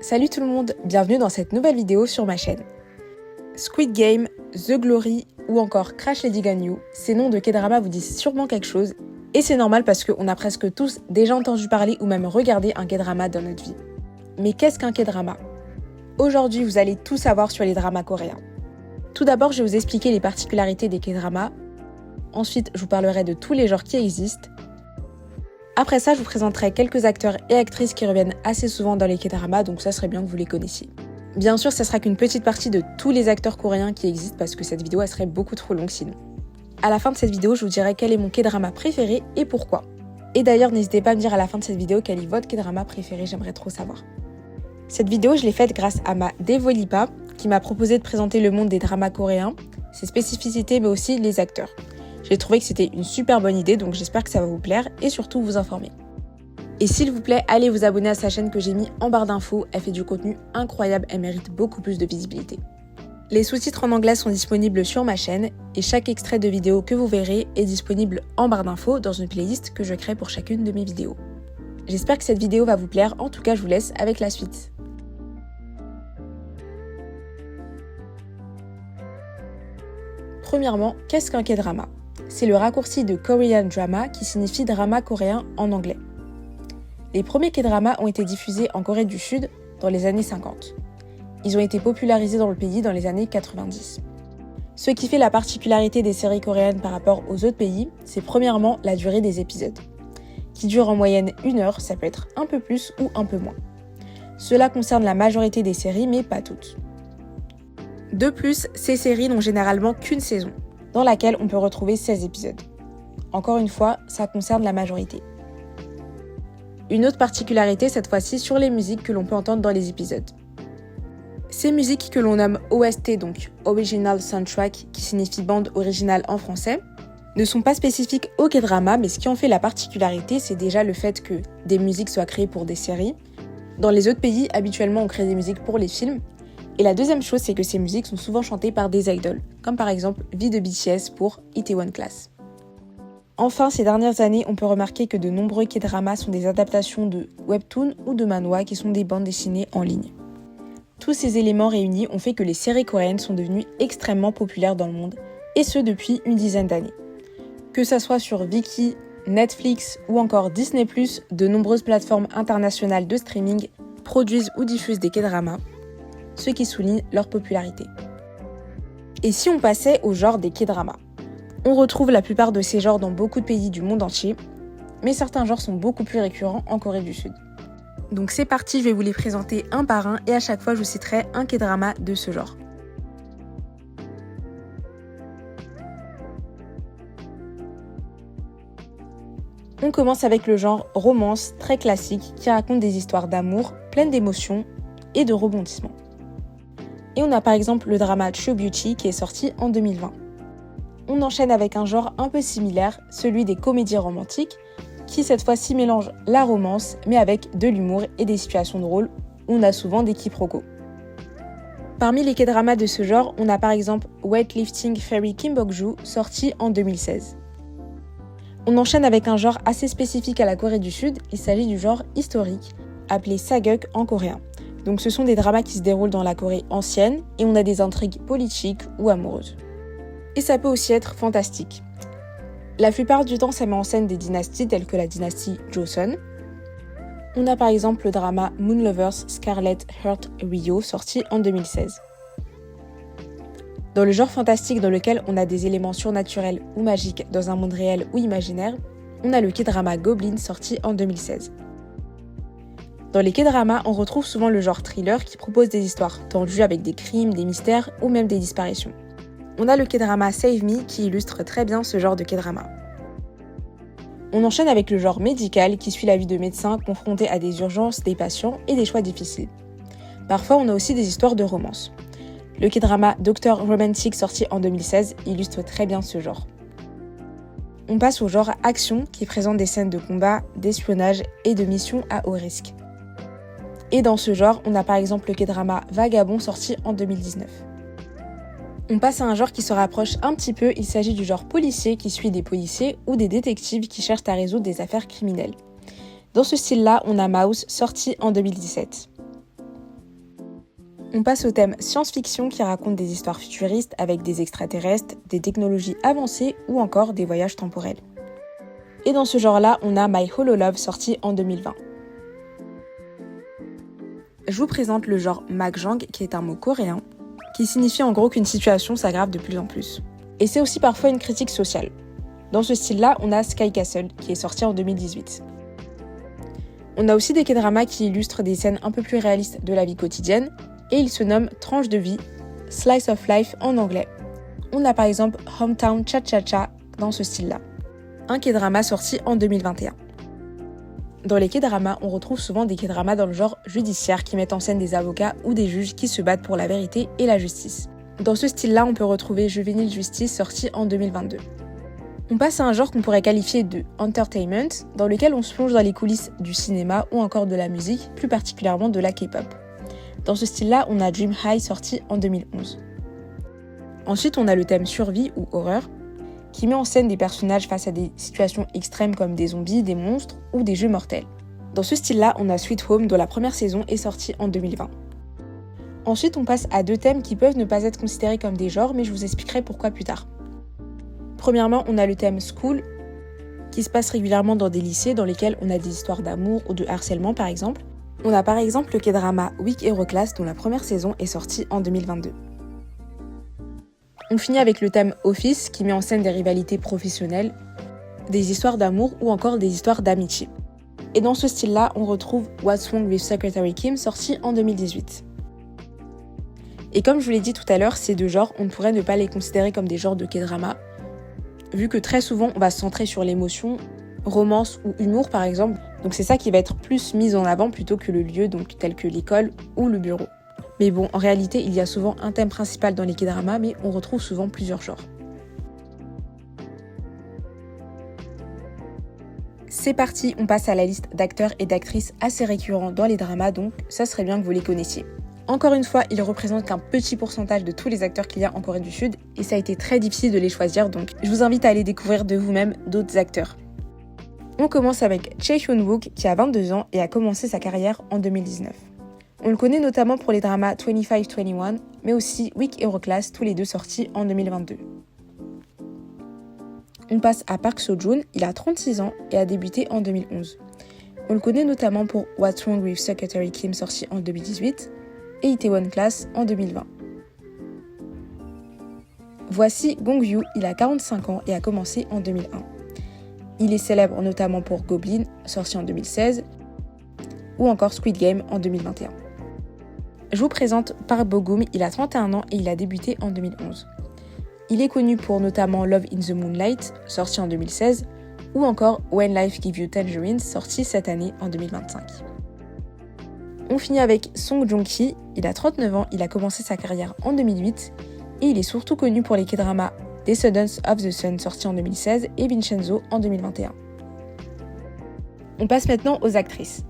Salut tout le monde, bienvenue dans cette nouvelle vidéo sur ma chaîne. Squid Game, The Glory ou encore Crash Landing on You, ces noms de K-drama vous disent sûrement quelque chose, et c'est normal parce qu'on a presque tous déjà entendu parler ou même regardé un K-drama dans notre vie. Mais qu'est-ce qu'un K-drama ? Aujourd'hui, vous allez tout savoir sur les dramas coréens. Tout d'abord, je vais vous expliquer les particularités des K-dramas. Ensuite, je vous parlerai de tous les genres qui existent. Après ça, je vous présenterai quelques acteurs et actrices qui reviennent assez souvent dans les K-dramas, donc ça serait bien que vous les connaissiez. Bien sûr, ça sera qu'une petite partie de tous les acteurs coréens qui existent parce que cette vidéo elle serait beaucoup trop longue sinon. À la fin de cette vidéo, je vous dirai quel est mon K-drama préféré et pourquoi. Et d'ailleurs, n'hésitez pas à me dire à la fin de cette vidéo quel est votre K-drama préféré, j'aimerais trop savoir. Cette vidéo, je l'ai faite grâce à ma Devolipa qui m'a proposé de présenter le monde des dramas coréens, ses spécificités mais aussi les acteurs. J'ai trouvé que c'était une super bonne idée, donc j'espère que ça va vous plaire et surtout vous informer. Et s'il vous plaît, allez vous abonner à sa chaîne que j'ai mis en barre d'infos, elle fait du contenu incroyable, elle mérite beaucoup plus de visibilité. Les sous-titres en anglais sont disponibles sur ma chaîne et chaque extrait de vidéo que vous verrez est disponible en barre d'infos dans une playlist que je crée pour chacune de mes vidéos. J'espère que cette vidéo va vous plaire, en tout cas je vous laisse avec la suite. Premièrement, qu'est-ce qu'un K-drama ? C'est le raccourci de Korean drama qui signifie drama coréen en anglais. Les premiers K-dramas ont été diffusés en Corée du Sud dans les années 50. Ils ont été popularisés dans le pays dans les années 90. Ce qui fait la particularité des séries coréennes par rapport aux autres pays, c'est premièrement la durée des épisodes, qui dure en moyenne 1 heure, ça peut être un peu plus ou un peu moins. Cela concerne la majorité des séries, mais pas toutes. De plus, ces séries n'ont généralement qu'une saison, dans laquelle on peut retrouver 16 épisodes. Encore une fois, ça concerne la majorité. Une autre particularité cette fois-ci sur les musiques que l'on peut entendre dans les épisodes. Ces musiques que l'on nomme OST, donc Original Soundtrack, qui signifie bande originale en français, ne sont pas spécifiques au K-drama, mais ce qui en fait la particularité, c'est déjà le fait que des musiques soient créées pour des séries. Dans les autres pays, habituellement on crée des musiques pour les films. Et la deuxième chose, c'est que ces musiques sont souvent chantées par des idols, comme par exemple V de BTS pour Itaewon Class. Enfin, ces dernières années, on peut remarquer que de nombreux K-dramas sont des adaptations de webtoons ou de manhwa qui sont des bandes dessinées en ligne. Tous ces éléments réunis ont fait que les séries coréennes sont devenues extrêmement populaires dans le monde, et ce depuis une dizaine d'années. Que ça soit sur Viki, Netflix ou encore Disney+, de nombreuses plateformes internationales de streaming produisent ou diffusent des K-dramas, ce qui souligne leur popularité. Et si on passait au genre des K-dramas ? On retrouve la plupart de ces genres dans beaucoup de pays du monde entier, mais certains genres sont beaucoup plus récurrents en Corée du Sud. Donc c'est parti, je vais vous les présenter un par un et à chaque fois je vous citerai un K-drama de ce genre. On commence avec le genre romance très classique qui raconte des histoires d'amour pleines d'émotions et de rebondissements. Et on a par exemple le drama True Beauty qui est sorti en 2020. On enchaîne avec un genre un peu similaire, celui des comédies romantiques, qui cette fois-ci mélange la romance, mais avec de l'humour et des situations drôles, où on a souvent des quiproquos. Parmi les K-dramas de ce genre, on a par exemple Weightlifting Fairy Kim Bok-joo, sorti en 2016. On enchaîne avec un genre assez spécifique à la Corée du Sud, il s'agit du genre historique, appelé Sageuk en coréen. Donc ce sont des dramas qui se déroulent dans la Corée ancienne, et on a des intrigues politiques ou amoureuses. Et ça peut aussi être fantastique. La plupart du temps, ça met en scène des dynasties telles que la dynastie Joseon. On a par exemple le drama Moon Lovers Scarlet Heart Rio, sorti en 2016. Dans le genre fantastique dans lequel on a des éléments surnaturels ou magiques dans un monde réel ou imaginaire, on a le K-drama Goblin, sorti en 2016. Dans les K-dramas, on retrouve souvent le genre thriller qui propose des histoires tendues avec des crimes, des mystères ou même des disparitions. On a le K-drama Save Me qui illustre très bien ce genre de K-drama. On enchaîne avec le genre médical qui suit la vie de médecins confrontés à des urgences, des patients et des choix difficiles. Parfois, on a aussi des histoires de romance. Le K-drama Dr. Romantic sorti en 2016 illustre très bien ce genre. On passe au genre action qui présente des scènes de combat, d'espionnage et de missions à haut risque. Et dans ce genre, on a par exemple le K-drama Vagabond sorti en 2019. On passe à un genre qui se rapproche un petit peu, il s'agit du genre policier qui suit des policiers ou des détectives qui cherchent à résoudre des affaires criminelles. Dans ce style-là, on a Mouse, sorti en 2017. On passe au thème science-fiction qui raconte des histoires futuristes avec des extraterrestres, des technologies avancées ou encore des voyages temporels. Et dans ce genre-là, on a My Holo Love sorti en 2020. Je vous présente le genre makjang qui est un mot coréen qui signifie en gros qu'une situation s'aggrave de plus en plus. Et c'est aussi parfois une critique sociale. Dans ce style-là, on a Sky Castle qui est sorti en 2018. On a aussi des K-dramas qui illustrent des scènes un peu plus réalistes de la vie quotidienne et ils se nomment Tranche de vie, Slice of Life en anglais. On a par exemple Hometown Cha-Cha-Cha dans ce style-là, un K-drama sorti en 2021. Dans les K-dramas, on retrouve souvent des K-dramas dans le genre judiciaire qui mettent en scène des avocats ou des juges qui se battent pour la vérité et la justice. Dans ce style-là, on peut retrouver Juvenile Justice sorti en 2022. On passe à un genre qu'on pourrait qualifier de entertainment, dans lequel on se plonge dans les coulisses du cinéma ou encore de la musique, plus particulièrement de la K-pop. Dans ce style-là, on a Dream High sorti en 2011. Ensuite, on a le thème survie ou horreur, qui met en scène des personnages face à des situations extrêmes comme des zombies, des monstres ou des jeux mortels. Dans ce style-là, on a Sweet Home, dont la première saison est sortie en 2020. Ensuite, on passe à deux thèmes qui peuvent ne pas être considérés comme des genres, mais je vous expliquerai pourquoi plus tard. Premièrement, on a le thème School, qui se passe régulièrement dans des lycées dans lesquels on a des histoires d'amour ou de harcèlement par exemple. On a par exemple le K-drama Week Hero Class dont la première saison est sortie en 2022. On finit avec le thème Office qui met en scène des rivalités professionnelles, des histoires d'amour ou encore des histoires d'amitié. Et dans ce style-là, on retrouve What's Wrong with Secretary Kim sorti en 2018. Et comme je vous l'ai dit tout à l'heure, ces deux genres, on ne pourrait ne pas les considérer comme des genres de K-drama, vu que très souvent on va se centrer sur l'émotion, romance ou humour par exemple, donc c'est ça qui va être plus mis en avant plutôt que le lieu, donc tel que l'école ou le bureau. Mais bon, en réalité, il y a souvent un thème principal dans les K-dramas, mais on retrouve souvent plusieurs genres. C'est parti, on passe à la liste d'acteurs et d'actrices assez récurrents dans les dramas, donc ça serait bien que vous les connaissiez. Encore une fois, ils représentent qu'un petit pourcentage de tous les acteurs qu'il y a en Corée du Sud, et ça a été très difficile de les choisir, donc je vous invite à aller découvrir de vous-même d'autres acteurs. On commence avec Chae Hyun-wook qui a 22 ans et a commencé sa carrière en 2019. On le connaît notamment pour les dramas 25-21, mais aussi Week Hero Class, tous les deux sortis en 2022. On passe à Park Seo-joon, il a 36 ans et a débuté en 2011. On le connaît notamment pour What's Wrong with Secretary Kim sorti en 2018 et Itaewon Class en 2020. Voici Gong-yoo, il a 45 ans et a commencé en 2001. Il est célèbre notamment pour Goblin, sorti en 2016, ou encore Squid Game en 2021. Je vous présente Park Bo-gum, il a 31 ans et il a débuté en 2011. Il est connu pour notamment Love in the Moonlight, sorti en 2016, ou encore When Life Gives You Tangerines, sorti cette année en 2025. On finit avec Song Joong-ki, il a 39 ans, il a commencé sa carrière en 2008, et il est surtout connu pour les K-dramas Descendants of the Sun, sorti en 2016, et Vincenzo en 2021. On passe maintenant aux actrices.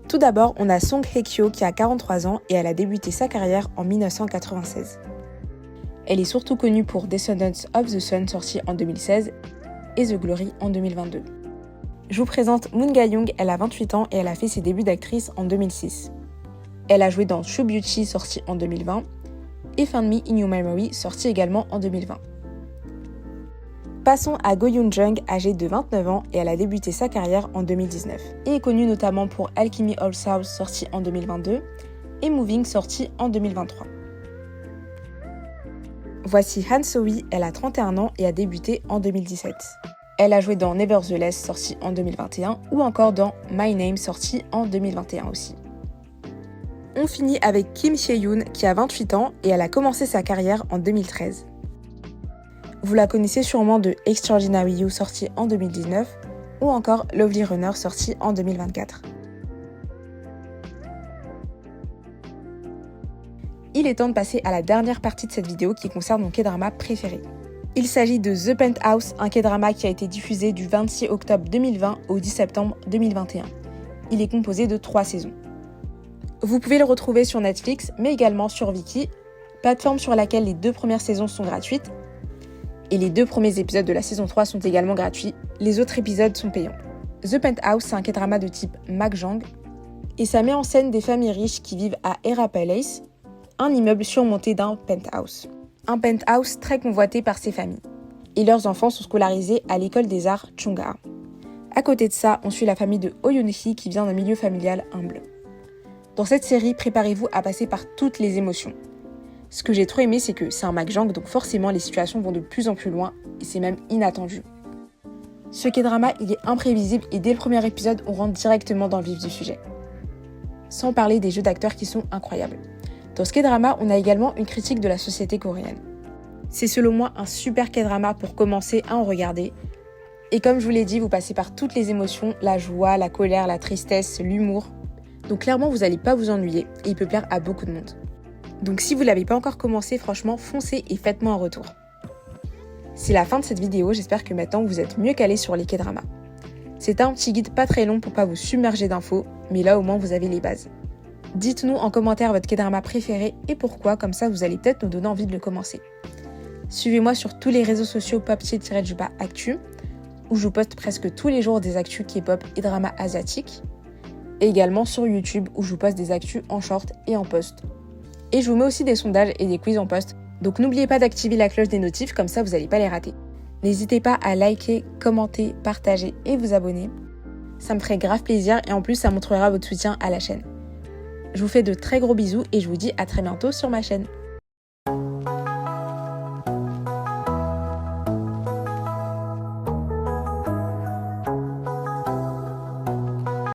Tout d'abord, on a Song Hye-kyo qui a 43 ans et elle a débuté sa carrière en 1996. Elle est surtout connue pour Descendants of the Sun sorti en 2016 et The Glory en 2022. Je vous présente Moon Ga-young, elle a 28 ans et elle a fait ses débuts d'actrice en 2006. Elle a joué dans True Beauty sorti en 2020 et Find Me in Your Memory sorti également en 2020. Passons à Go Yoon-jung, âgée de 29 ans et elle a débuté sa carrière en 2019 et est connue notamment pour Alchemy All Souls sorti en 2022 et Moving sorti en 2023. Voici Han So-hee, elle a 31 ans et a débuté en 2017. Elle a joué dans Nevertheless sorti en 2021 ou encore dans My Name sorti en 2021 aussi. On finit avec Kim Hye-yoon qui a 28 ans et elle a commencé sa carrière en 2013. Vous la connaissez sûrement de Extraordinary You sorti en 2019 ou encore Lovely Runner sorti en 2024. Il est temps de passer à la dernière partie de cette vidéo qui concerne mon K-drama préféré. Il s'agit de The Penthouse, un K-drama qui a été diffusé du 26 octobre 2020 au 10 septembre 2021. Il est composé de 3 saisons. Vous pouvez le retrouver sur Netflix, mais également sur Viki, plateforme sur laquelle les 2 premières saisons sont gratuites, et les 2 premiers épisodes de la saison 3 sont également gratuits, les autres épisodes sont payants. The Penthouse, c'est un K-drama de type makjang, et ça met en scène des familles riches qui vivent à Era Palace, un immeuble surmonté d'un penthouse. Un penthouse très convoité par ces familles. Et leurs enfants sont scolarisés à l'école des arts Chungha. À côté de ça, on suit la famille de Oh Yoon-hee qui vient d'un milieu familial humble. Dans cette série, préparez-vous à passer par toutes les émotions. Ce que j'ai trop aimé, c'est que c'est un McJang, donc forcément les situations vont de plus en plus loin et c'est même inattendu. Ce K-drama, il est imprévisible et dès le premier épisode, on rentre directement dans le vif du sujet. Sans parler des jeux d'acteurs qui sont incroyables. Dans ce K-drama, on a également une critique de la société coréenne. C'est selon moi un super K-drama pour commencer à en regarder. Et comme je vous l'ai dit, vous passez par toutes les émotions, la joie, la colère, la tristesse, l'humour. Donc clairement, vous n'allez pas vous ennuyer et il peut plaire à beaucoup de monde. Donc si vous ne l'avez pas encore commencé, franchement, foncez et faites-moi un retour. C'est la fin de cette vidéo, j'espère que maintenant vous êtes mieux calés sur les K-dramas. C'est un petit guide pas très long pour pas vous submerger d'infos, mais là au moins vous avez les bases. Dites-nous en commentaire votre K-drama préféré et pourquoi, comme ça vous allez peut-être nous donner envie de le commencer. Suivez-moi sur tous les réseaux sociaux popchi-actu, où je vous poste presque tous les jours des actus K-pop et dramas asiatiques, et également sur YouTube où je vous poste des actus en short et en post. Et je vous mets aussi des sondages et des quiz en post. Donc n'oubliez pas d'activer la cloche des notifs, comme ça vous n'allez pas les rater. N'hésitez pas à liker, commenter, partager et vous abonner. Ça me ferait grave plaisir et en plus ça montrera votre soutien à la chaîne. Je vous fais de très gros bisous et je vous dis à très bientôt sur ma chaîne.